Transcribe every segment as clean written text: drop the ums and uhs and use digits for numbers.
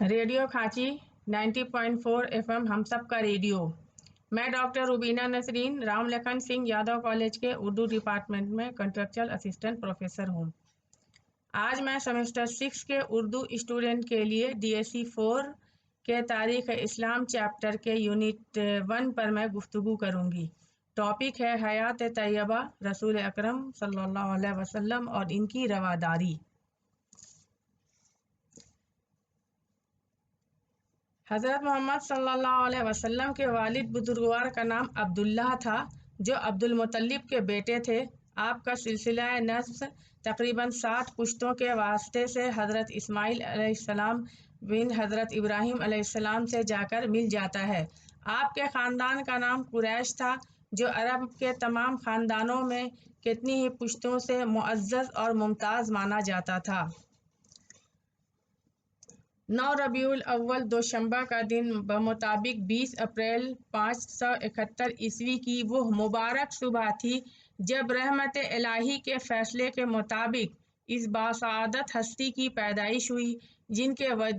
Radio کھانچی 90.4 FM ہم سب کا radio. میں ڈاکٹر روبینہ نسرین رام لکھن سنگھ یادو کالج کے اردو ڈپارٹمنٹ میں کنٹریکچوئل اسسٹنٹ پروفیسر ہوں۔ آج میں سیمسٹر 6 کے اردو اسٹوڈنٹ کے لیے DSC 4 کے تاریخ اسلام چیپٹر کے یونٹ 1 پر میں گفتگو کروں گی۔ ٹاپک ہے حیات طیبہ رسول اکرم صلی اللہ علیہ وسلم اور ان کی رواداری۔ حضرت محمد صلی اللہ علیہ وسلم کے والد بزرگوار کا نام عبداللہ تھا، جو عبد المطلب کے بیٹے تھے۔ آپ کا سلسلہ نسب تقریباً 60 پشتوں کے واسطے سے حضرت اسماعیل علیہ السلام بن حضرت ابراہیم علیہ السلام سے جا کر مل جاتا ہے۔ آپ کے خاندان کا نام قریش تھا، جو عرب کے تمام خاندانوں میں کتنی ہی پشتوں سے معزز اور ممتاز مانا جاتا تھا۔ 9 ربیع الاول دوشنبہ کا دن بمطابق 20 اپریل 571 عیسوی کی وہ مبارک صبح تھی جب رحمت الہی کے فیصلے کے مطابق اس باسعادت ہستی کی پیدائش ہوئی،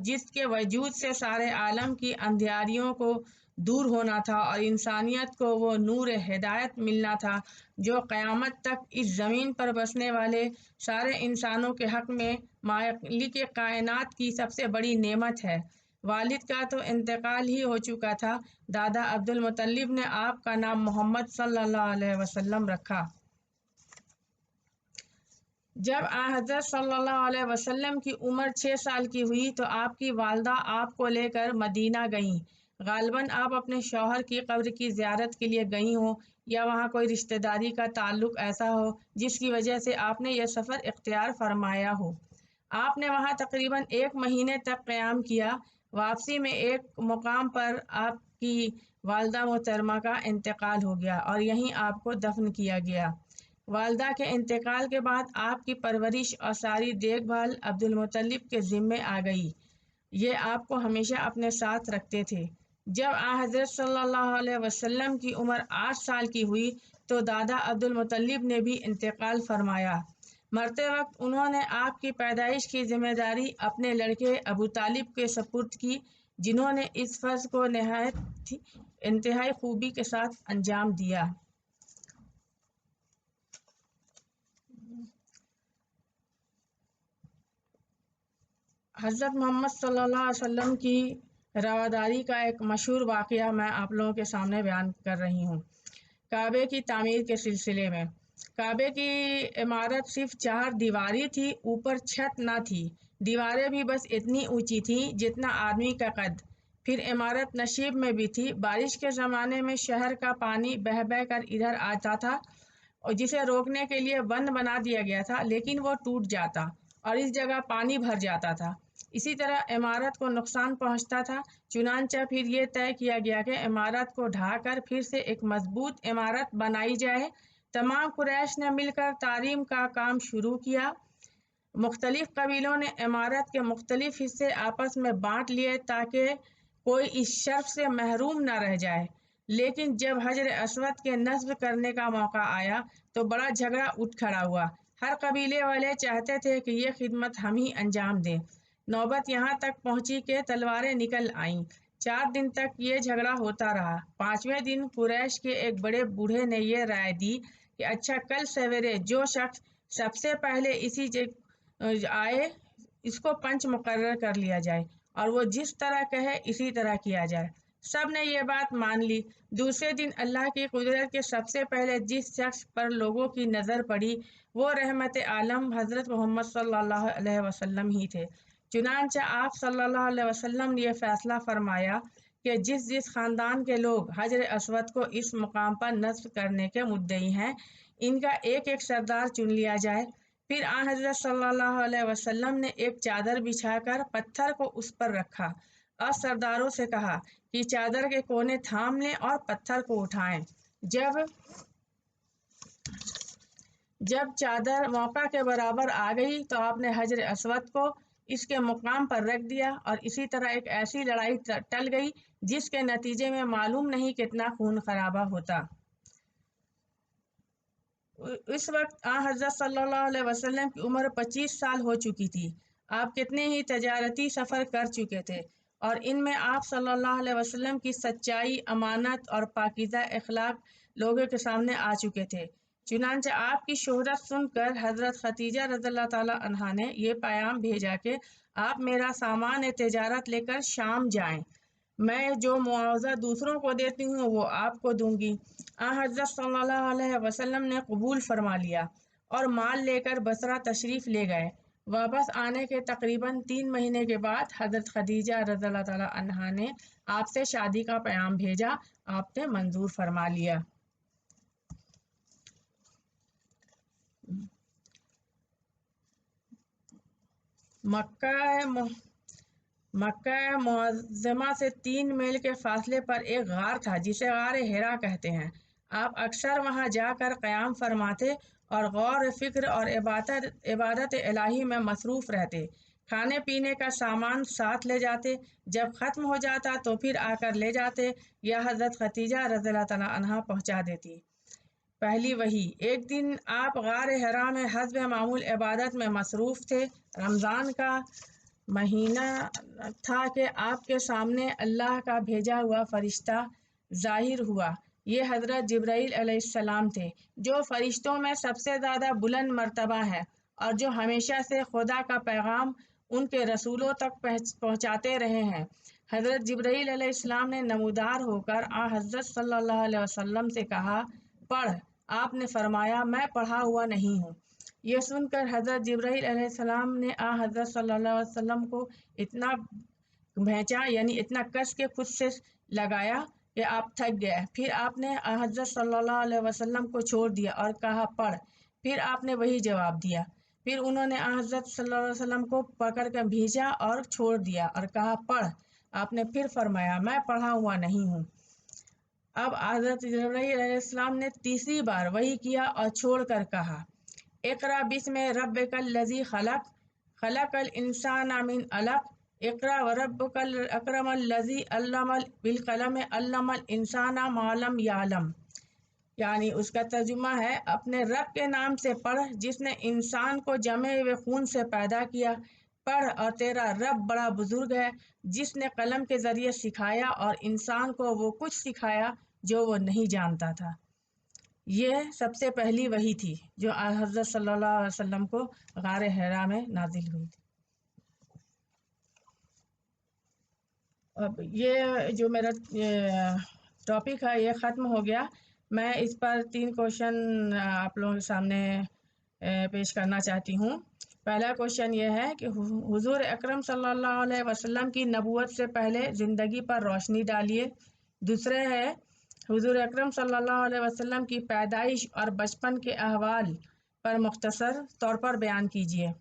جس کے وجود سے سارے عالم کی اندھیاریوں کو دور ہونا تھا اور انسانیت کو وہ نور ہدایت ملنا تھا جو قیامت تک اس زمین پر بسنے والے سارے انسانوں کے حق میں مالک کائنات کی سب سے بڑی نعمت ہے۔ والد کا تو انتقال ہی ہو چکا تھا، دادا عبد المطلب نے آپ کا نام محمد صلی اللہ علیہ وسلم رکھا۔ جب حضرت صلی اللہ علیہ وسلم کی عمر 6 سال کی ہوئی تو آپ کی والدہ آپ کو لے کر مدینہ گئیں۔ غالباً آپ اپنے شوہر کی قبر کی زیارت کے لیے گئی ہوں یا وہاں کوئی رشتہ داری کا تعلق ایسا ہو جس کی وجہ سے آپ نے یہ سفر اختیار فرمایا ہو۔ آپ نے وہاں تقریباً 1 مہینے تک قیام کیا۔ واپسی میں ایک مقام پر آپ کی والدہ محترمہ کا انتقال ہو گیا اور یہیں آپ کو دفن کیا گیا۔ والدہ کے انتقال کے بعد آپ کی پرورش اور ساری دیکھ بھال عبد المطلب کے ذمے آ گئی۔ یہ آپ کو ہمیشہ اپنے ساتھ رکھتے تھے۔ جب حضرت صلی اللہ علیہ وسلم کی عمر 8 سال کی ہوئی تو دادا عبد المطلب نے بھی انتقال فرمایا۔ مرتے وقت انہوں نے آپ کی پیدائش کی ذمہ داری اپنے لڑکے ابو طالب کے سپرد کی، جنہوں نے اس فرض کو انتہائی خوبی کے ساتھ انجام دیا۔ حضرت محمد صلی اللہ علیہ وسلم کی رواداری کا ایک مشہور واقعہ میں آپ لوگوں کے سامنے بیان کر رہی ہوں۔ کعبے کی تعمیر کے سلسلے میں کعبے کی عمارت صرف 4 دیواری تھی، اوپر چھت نہ تھی۔ دیواریں بھی بس اتنی اونچی تھیں جتنا آدمی کا قد۔ پھر عمارت نشیب میں بھی تھی۔ بارش کے زمانے میں شہر کا پانی بہہ بہہ کر ادھر آتا تھا اور جسے روکنے کے لیے بند بنا دیا گیا تھا، لیکن وہ ٹوٹ جاتا اور اس جگہ پانی بھر جاتا تھا۔ اسی طرح عمارت کو نقصان پہنچتا تھا، چنانچہ پھر یہ طے کیا گیا کہ عمارت کو ڈھا کر پھر سے ایک مضبوط عمارت بنائی جائے۔ تمام قریش نے مل کر تعمیر کا کام شروع کیا۔ مختلف قبیلوں نے عمارت کے مختلف حصے آپس میں بانٹ لیے تاکہ کوئی اس شرف سے محروم نہ رہ جائے، لیکن جب حجر اسود کے نصب کرنے کا موقع آیا تو بڑا جھگڑا اٹھ کھڑا ہوا۔ ہر قبیلے والے چاہتے تھے کہ یہ خدمت ہم ہی انجام دیں۔ نوبت یہاں تک پہنچی کہ تلواریں نکل آئیں۔ 4 دن تک یہ جھگڑا ہوتا رہا۔ 5ویں دن قریش کے ایک بڑے بوڑھے نے یہ رائے دی کہ اچھا، کل سویرے جو شخص سب سے پہلے اسی جگہ آئے اس کو پنچ مقرر کر لیا جائے اور وہ جس طرح کہے اسی طرح کیا جائے۔ سب نے یہ بات مان لی۔ دوسرے دن اللہ کی قدرت کے سب سے پہلے جس شخص پر لوگوں کی نظر پڑی وہ رحمت عالم حضرت محمد صلی اللہ علیہ وسلم ہی تھے۔ چنانچہ آپ صلی اللہ علیہ وسلم نے یہ فیصلہ فرمایا کہ جس خاندان کے لوگ حجر اسود کو اس مقام پر نصب کرنے کے مدعی ہیں، ان کا ایک ایک سردار چن لیا جائے۔ پھر حضرت صلی اللہ علیہ وسلم نے ایک چادر بچھا کر پتھر کو اس پر رکھا اور سرداروں سے کہا کہ چادر کے کونے تھام لیں اور پتھر کو اٹھائیں۔ جب چادر موقع کے برابر آ گئی تو آپ نے حجر اسود کو اس کے مقام پر رکھ دیا اور اسی طرح ایک ایسی لڑائی ٹل گئی جس کے نتیجے میں معلوم نہیں کتنا خون خرابہ ہوتا۔ اس وقت حضرت صلی اللہ علیہ وسلم کی عمر 25 سال ہو چکی تھی۔ آپ کتنے ہی تجارتی سفر کر چکے تھے اور ان میں آپ صلی اللہ علیہ وسلم کی سچائی، امانت اور پاکیزہ اخلاق لوگوں کے سامنے آ چکے تھے۔ چنانچہ آپ کی شہرت سن کر حضرت خدیجہ رضی اللہ تعالی عنہا نے یہ پیغام بھیجا کہ آپ میرا سامان تجارت لے کر شام جائیں، میں جو معاوضہ دوسروں کو دیتی ہوں وہ آپ کو دوں گی۔ حضرت صلی اللہ علیہ وسلم نے قبول فرما لیا اور مال لے کر بصرہ تشریف لے گئے۔ واپس آنے کے تقریباً 3 مہینے کے بعد حضرت خدیجہ رضی اللہ تعالی عنہا نے آپ سے شادی کا پیغام بھیجا، آپ نے منظور فرما لیا۔ مکہ معظمہ سے 3 میل کے فاصلے پر ایک غار تھا جسے غار حرا کہتے ہیں۔ آپ اکثر وہاں جا کر قیام فرماتے اور غور فکر اور عبادت الہی میں مصروف رہتے۔ کھانے پینے کا سامان ساتھ لے جاتے، جب ختم ہو جاتا تو پھر آ کر لے جاتے یا حضرت خدیجہ رضی اللہ تعالی عنہا پہنچا دیتی۔ پہلی وحی: ایک دن آپ غار حرا میں حسب معمول عبادت میں مصروف تھے۔ رمضان کا مہینہ تھا کہ آپ کے سامنے اللہ کا بھیجا ہوا فرشتہ ظاہر ہوا۔ یہ حضرت جبرائیل علیہ السلام تھے، جو فرشتوں میں سب سے زیادہ بلند مرتبہ ہے اور جو ہمیشہ سے خدا کا پیغام ان کے رسولوں تک پہنچاتے رہے ہیں۔ حضرت جبرائیل علیہ السلام نے نمودار ہو کر حضرت صلی اللہ علیہ وسلم سے کہا، پڑھ۔ آپ نے فرمایا، میں پڑھا ہوا نہیں ہوں۔ یہ سن کر حضرت جبرائیل علیہ السلام نے حضرت صلی اللہ علیہ وسلم کو اتنا بھینچا، یعنی اتنا کس کے خود سے لگایا کہ آپ تھک گئے۔ پھر آپ نے حضرت صلی اللہ علیہ وسلم کو چھوڑ دیا اور کہا، پڑھ۔ پھر آپ نے وہی جواب دیا۔ پھر انہوں نے حضرت صلی اللہ علیہ وسلم کو پکڑ کر بھیجا اور چھوڑ دیا اور کہا، پڑھ۔ آپ نے پھر فرمایا، میں پڑھا ہوا نہیں ہوں۔ اب حضرت جبرائیل علیہ السلام نے تیسری بار وہی کیا اور چھوڑ کر کہا، اقرأ بسم ربک الذی خلق، خلق الانسان من علق، اقرأ وربک الاکرم الذی علم بالقلم، علم الانسان ما لم یعلم۔ یعنی اس کا ترجمہ ہے، اپنے رب کے نام سے پڑھ جس نے انسان کو جمے ہوئے خون سے پیدا کیا۔ پڑھ، اور تیرا رب بڑا بزرگ ہے جس نے قلم کے ذریعے سکھایا اور انسان کو وہ کچھ سکھایا جو وہ نہیں جانتا تھا۔ یہ سب سے پہلی وحی تھی جو حضرت صلی اللہ علیہ وسلم کو غار حرا میں نازل ہوئی تھی۔ اب یہ جو میرا ٹاپک ہے یہ ختم ہو گیا۔ میں اس پر 3 کوشچن آپ لوگوں کے سامنے پیش کرنا چاہتی ہوں۔ پہلا کوشچن یہ ہے کہ حضور اکرم صلی اللہ علیہ وسلم کی نبوت سے پہلے زندگی پر روشنی ڈالیے۔ دوسرے ہے، حضور اکرم صلی اللہ علیہ وسلم کی پیدائش اور بچپن کے احوال پر مختصر طور پر بیان کیجیے۔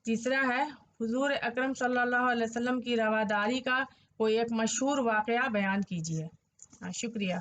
تیسرا ہے، حضور اکرم صلی اللہ علیہ وسلم کی رواداری کا کوئی ایک مشہور واقعہ بیان کیجیے۔ شکریہ۔